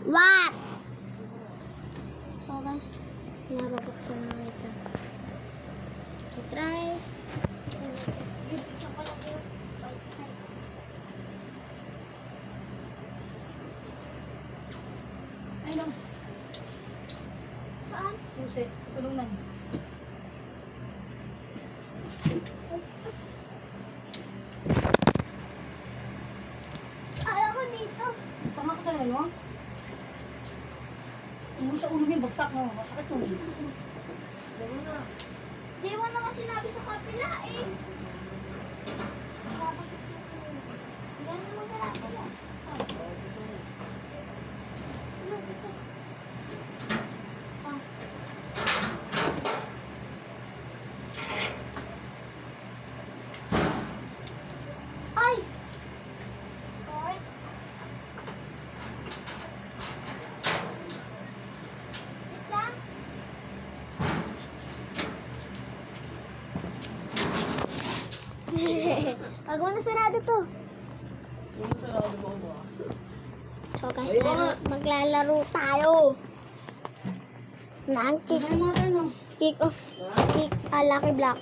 What? So guys, nababaksan na ito. I-try. Ay, no. Saan? Pusit. Tulungan. Alam ko dito. Tama ka talaga, no? Kung sa ulo niya, bagsak, no? Masakit mo. Di mo naman sinabi sa kapila eh. Yan naman sa kapila. Ay! Sorry. Wait lang. Wag mo na sarado to. Yung sarado mo ba? So guys, maglalaro tayo. Nang kick, Ay, mga no? kick off, kick, lucky block.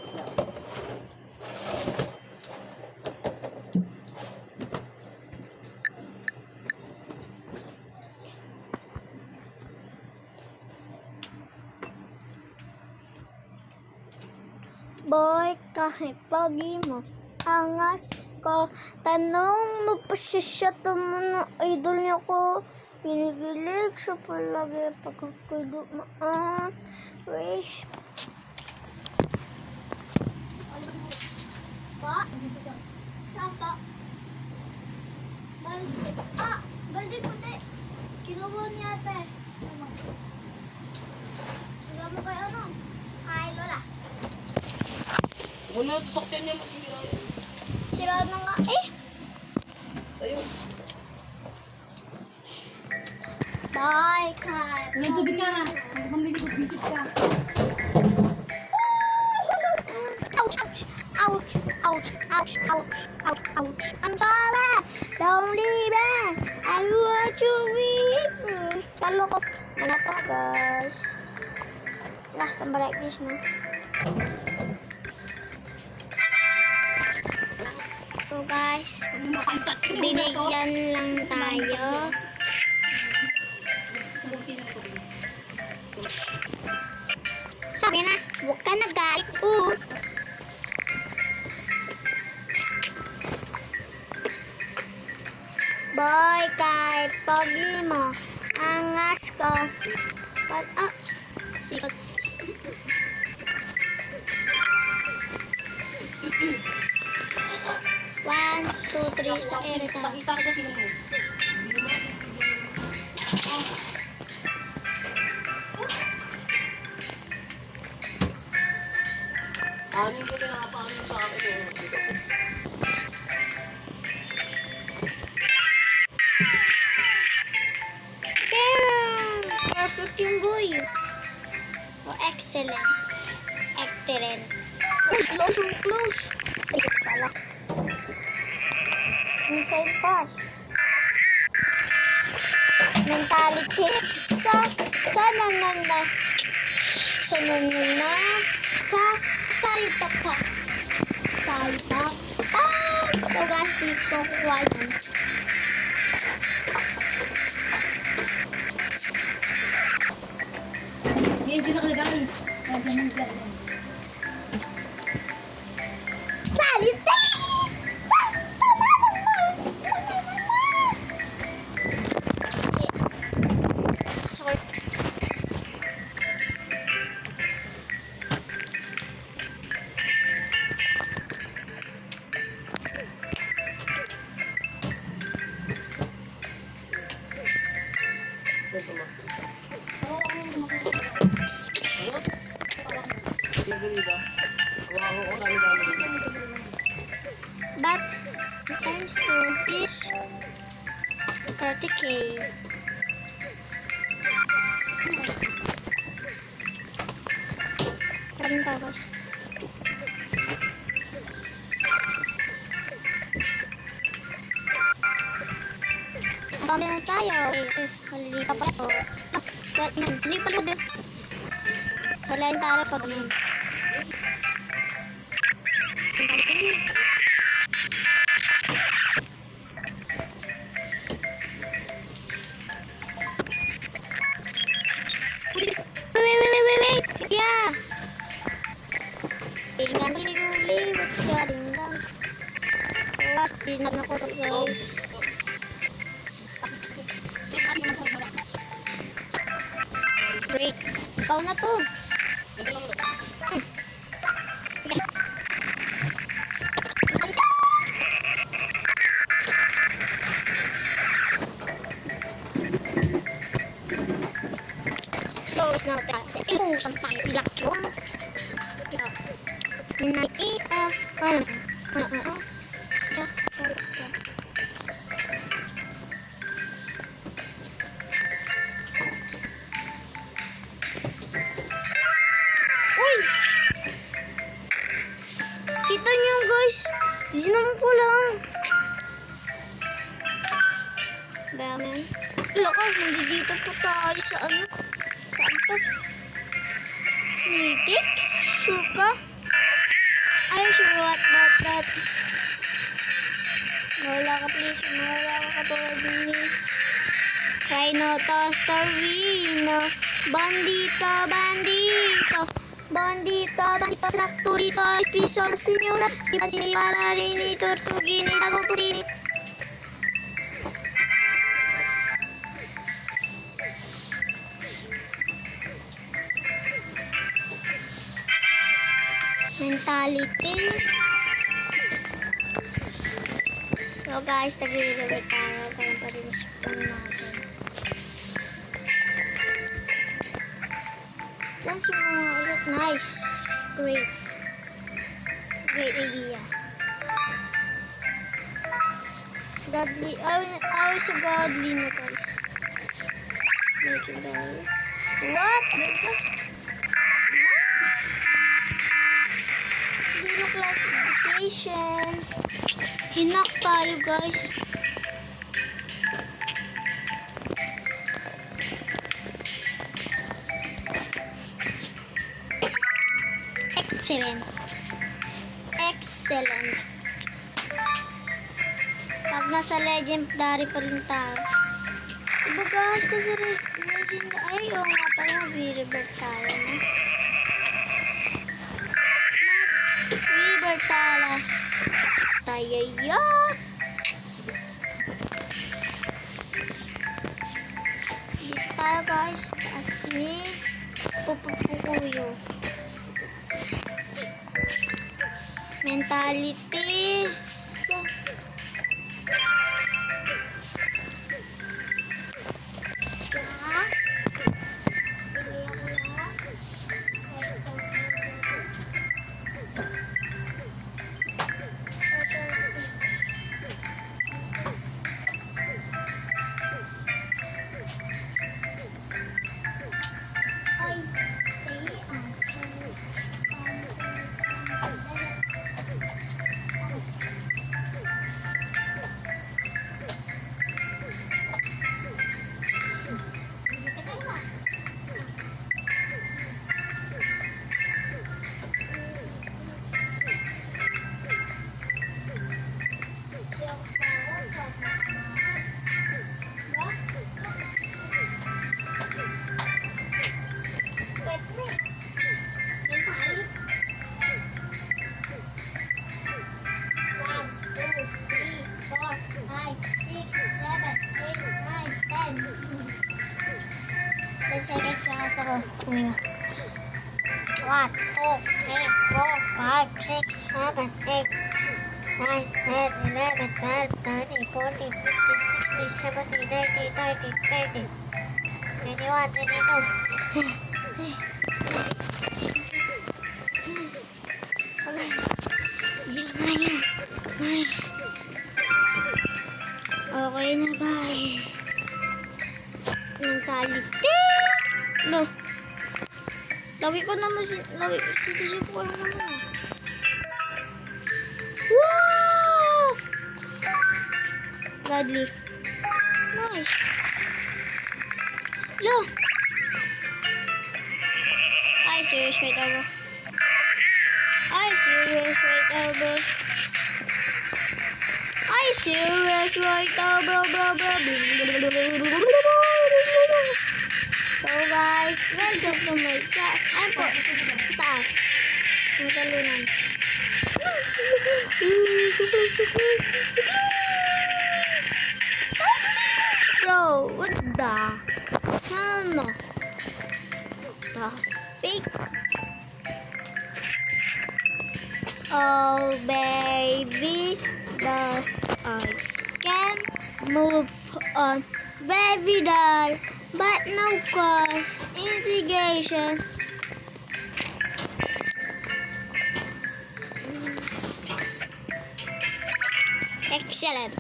Boy, kahit pagi mo, angas ko. Tanong mo pa siya mo na idol niya ko. Pinigilig siya palagi pagkakadumaan. Wait. Pa? Saan pa? Balde. Ah! Balde puti. Kinuha niya ate. Higa mo kay ano? Ay, Lola. Ano, sakyan niya masira yun. Sira na nga. Eh! Tayo. Bye, Kat. May tubig ka na. Hindi bang binig-binig ka? Ouch! Ouch! Ouch! Ouch! Ouch! Ouch! Ouch! I'm sorry! Don't leave me! I want you with me! Lalo ko. Ano to, guys? Last ang brightness, no? So, guys, binigyan lang tayo. Sabi na, huwag ka nagalit. Boy, kahit pogi mo, angas ko. Sikot. One, two, three, sa erita. Pakita ka tingnan mo. Ano yung pinakapaano sa akin eh. Perfect yung boy. Oh, excellent. Excellent. Close, close. Ayos pala. Inside pass. Mentality. Sa nanana. Sa nanana. Sa salita pa. Salita pa. So guys, dito kuha yan. Hindi nakalagay. Salita! Sorry. But times 2 is 30k. Karin tapos. Dami na tayo. Malilita pa ito. Hindi pa lang din. Wala yung tara pa naman. Wait. Yeah. Tingnan liwat ka rin lang. Last din na ako guys. Great. Ikaw na to. So, it's not that. Oh, sometimes you like your. Uy! Kita niyo guys, sinang ko lang. Dami. Lakas, nandito po tayo sa ano? Saan to? Nitik? Sure ka? Ay, sure what that. Wala ka please, wala ka katulad ni Rhino Toaster Rino. Bandito, traktorito, piso, signora. Ipansin para rin iturtugini, tagupugini. Mentality. So guys, tag-i-reserve tayo. Kaya pa rin spoon natin. That's ulit. Nice. Great idea. Godly. I was a godly na guys. Legendary. What? Zero classification. Hinak tayo guys. Excellent. Pag nasa legendary pa rin tayo. Diba guys, nasa legendary. Ay, oo nga pala, mag-revert tayo. No? Revert tayo. Tayo. Dito tayo guys. Taas ni Pupupukuyo. Mentality. Seconds na sa ko. 1, 2, 3, 4, 5, 6, 7, 8, 9, 10, 11, 12, 13, 14, 15, 16, 17, 18, 19, 20, 21, 22. Nice. Okay na guys. Mentality. No. Lagi ko naman sinisip ko lang naman. Wow! Godly. Nice. Lo. Ay, serious fight over. Ay, serious fight over. Ay, serious fight over, bro. So guys, welcome to my class. Ayan po, taas. Matalunan. Bro, what the? Ano? The fake? Oh, baby, the I can move on, baby doll, but no cause integration. Excellent.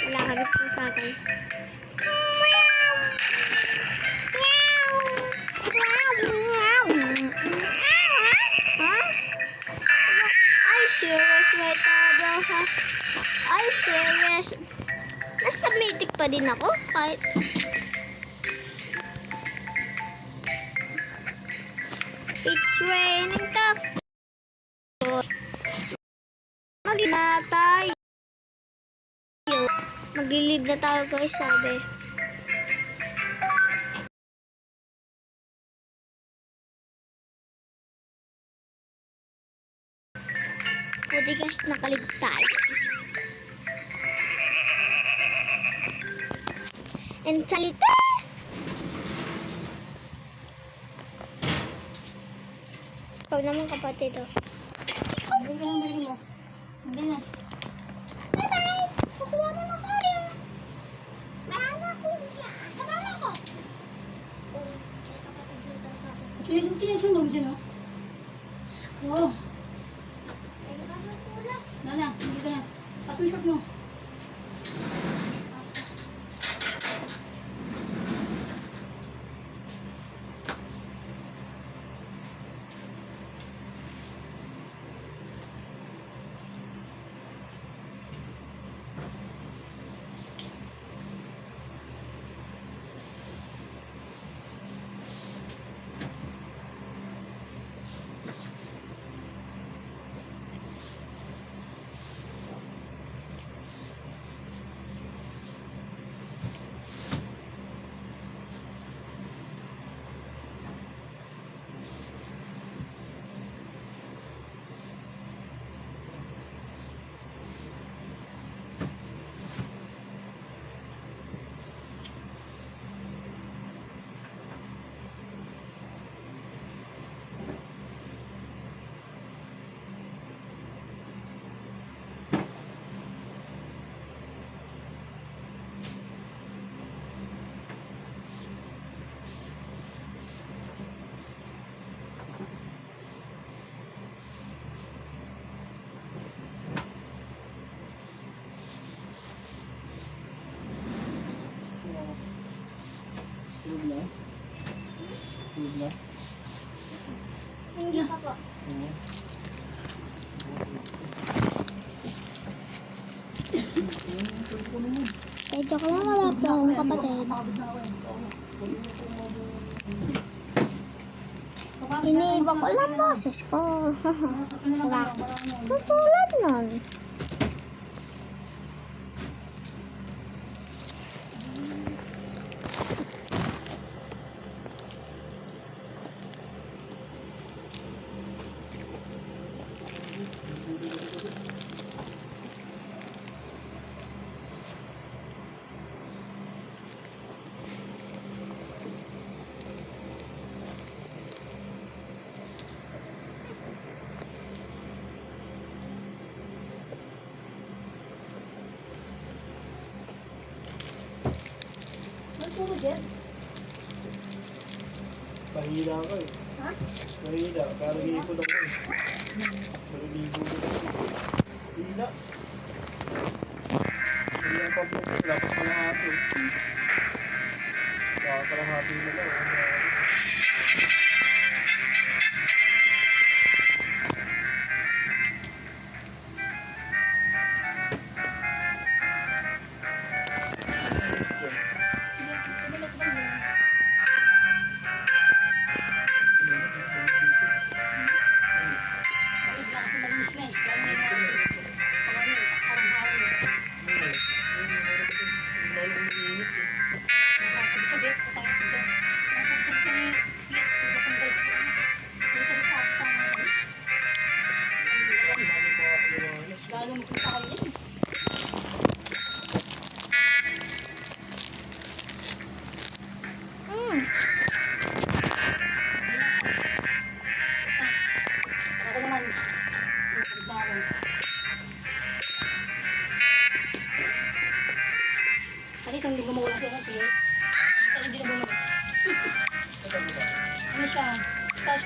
Wala ka rin po sa akin. Huh? Ay, serious, wait, bro, ha? Ay, serious. Nasa meeting pa din ako, kahit... It's raining tayo. Mag-lead na tayo. Mag-lead na tayo guys, sabi. Pwede guys, nakalig tayo. And salita! Ikaw naman kapatid, oh. Bili ka lang, bili mo. Hindi na. Bye-bye! Kukuha mo na kayo. Bahala ko. Bahala ko. Tinasin mo dyan, oh. Oo. Ay, nasa tulak. Nana, hindi ka na. Tapos yung shot mo. Tulog na? Tulog na? Hindi pa po. Oo. Eh, joke lang, wala po akong kapatid. Iniiba ko lang boses ko. Diba? Tutulad nun. Pahila ka eh. Ha? Pahila. Karamihin ko lang eh. Karamihin ko lang eh. Hila. Hindi ang pablo ko. Lapas pa lang ato. Baka parang happy na lang.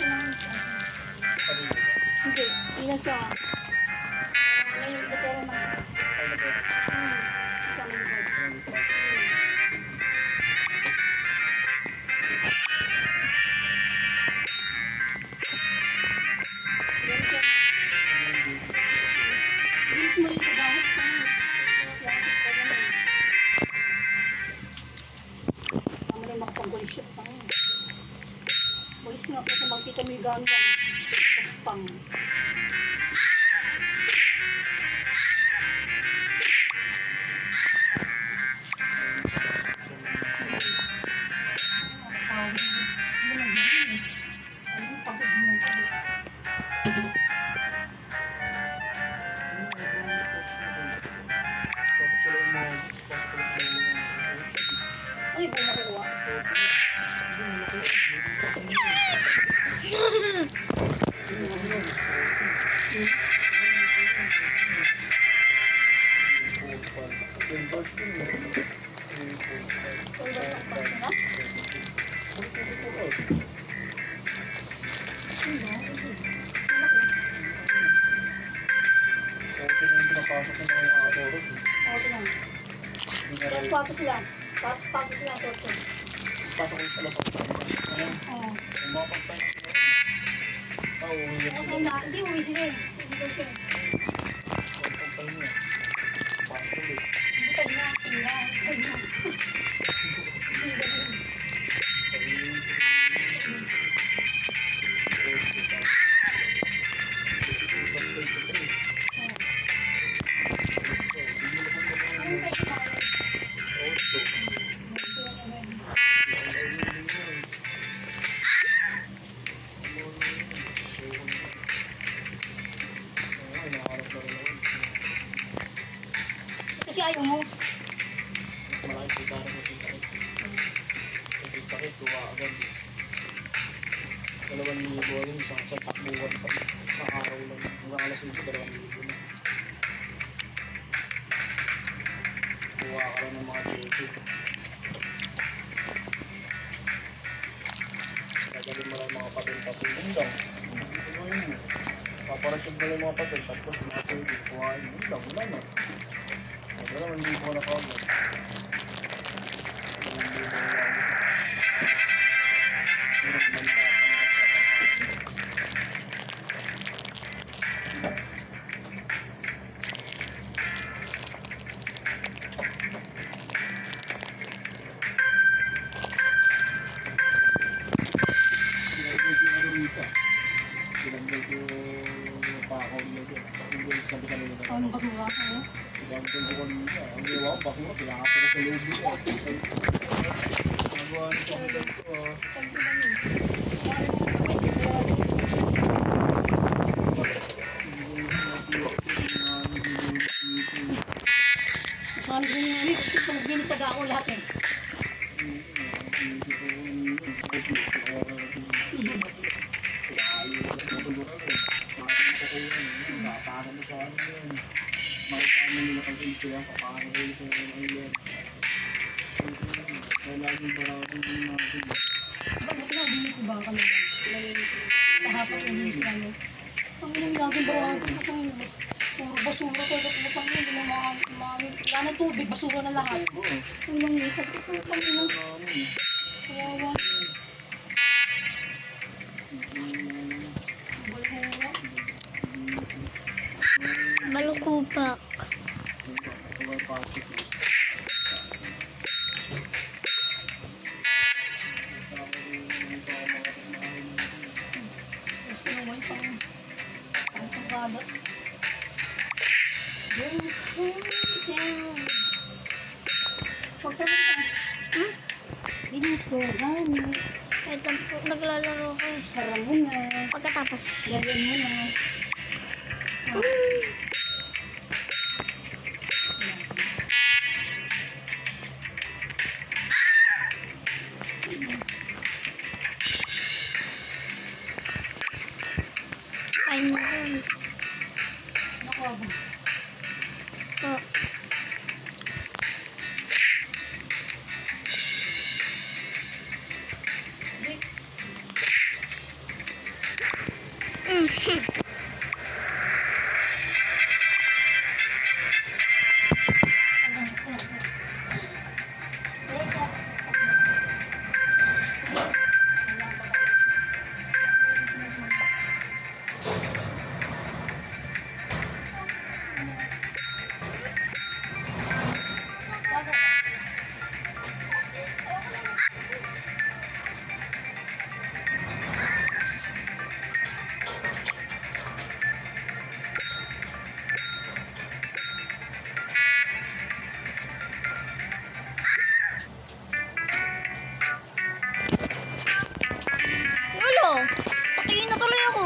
siya ng... Kanina. Hindi. Ilan siya? Ngayon, pero naman siya. Ay, nag-edit. Siya may likod. Ano yung track? Yan siya. Bilis mo rin sa dahil sa yan. Sa ganun. Tama rin makapag-gulis siya. Gulis nga po sa makita mo yung gano'n. Pang. Tapos sila yung mga responsible na yung Ay, ba nakuha? Tapos pato sila. Pato sila. Pasok ko sa lasang. Ayan. Oo. Yung mga pagtayo sila. Uwi yan sila. Hindi, uwi sila eh. Hindi ko siya. Yung pagtayo niya. Pasok ulit. Hindi tayo na. Tira. Tayo na. Hindi ba yun? Ano tayo kumain? Kasi ayaw mo. Malaki kita rin yung sakit. Yung sakit, tuwa agad. 2,000 rin sa takbuhan sa araw lang. Hanggang alas 5, 2,000 na. Tuwa ka rin ng mga jesu. Nagalin mo lang mga patil-patil lang. Ano yun mo? Paparasyon mo lang mga patil, tapos mga pwede. Kuhain mo lang, wala na. Wala naman, hindi ko na kagad. Ano ba sila? Ang gawa ko, basura, pinakapin ko sa loob nito. Nagawa nito ang ganito. Sabi ko nga ni, kasi pag ginitaga ako lahat eh. Bakit nga dinis di ba kami? Kahapon yung dinis kami. Ang ilang laging ba puro basura ko, putang yun, hindi na wala na tubig, basura na lahat. Ang ilang lipat ko, putang ilang, kawawa. Balukupak. Gusto na mo itong pagkagat. Pagkagat ka. Dito, gani. Wait lang po, naglalaro ko eh. Sarang mo na. Pagkatapos. Lagyan mo na. Kain mo yun. Nakuha ba? Oh. Ulo, patingin na tuloy ako.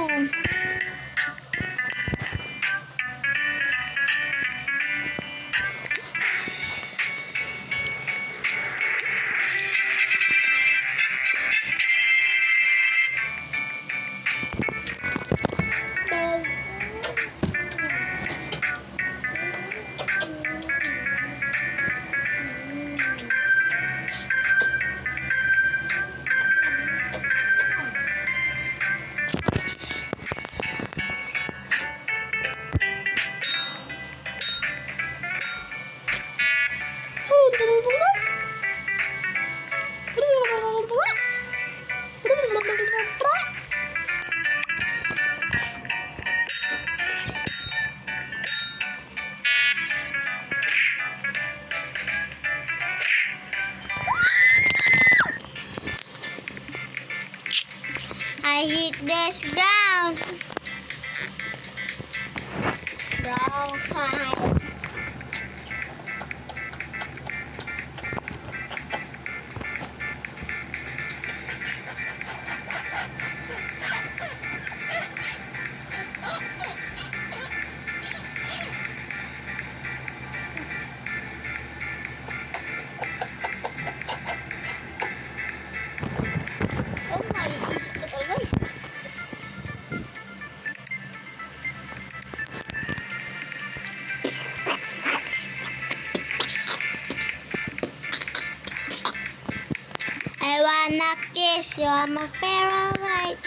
I hit this ground. Brown side. Oh my, isip ko talaga eh. I wanna kiss you, I'm a favorite.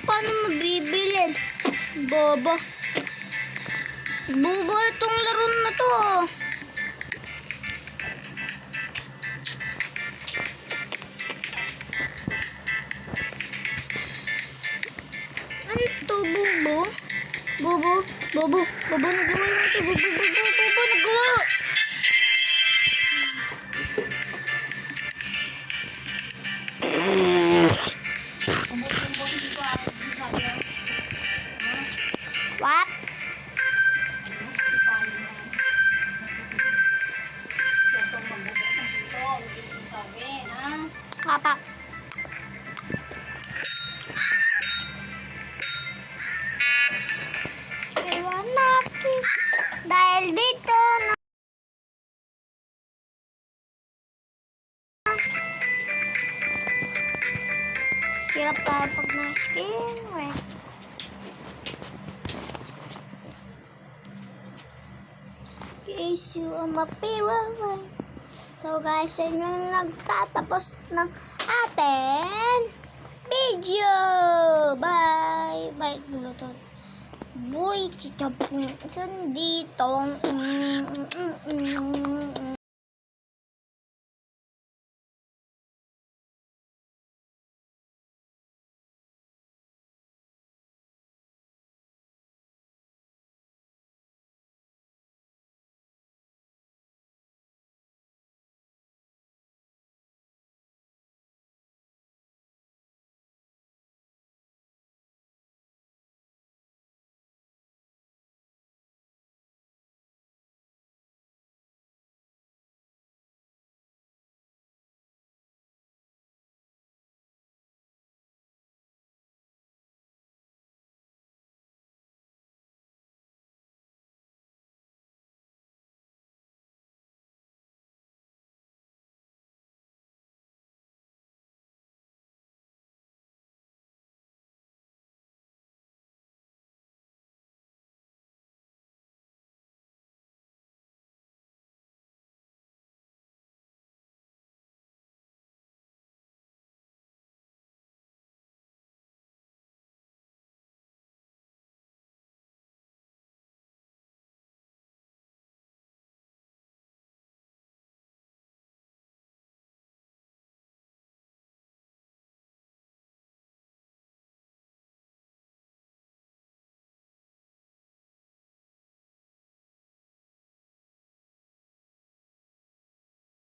Paano mabibilid? Bobo. Bobo itong laro na to. Ano to, Bobo? Bobo, Bobo, Bobo, nagawa na ito. Bobo, Bobo, Bobo, nagawa. What? Papa. Iwan natin. Dahil dito na. Hirap tayo pag na-skin. Kiss you on my favorite. So guys, yun yung nagtatapos ng ating video. Bye. Bye. Bulutot. Boy, chika. Saan dito?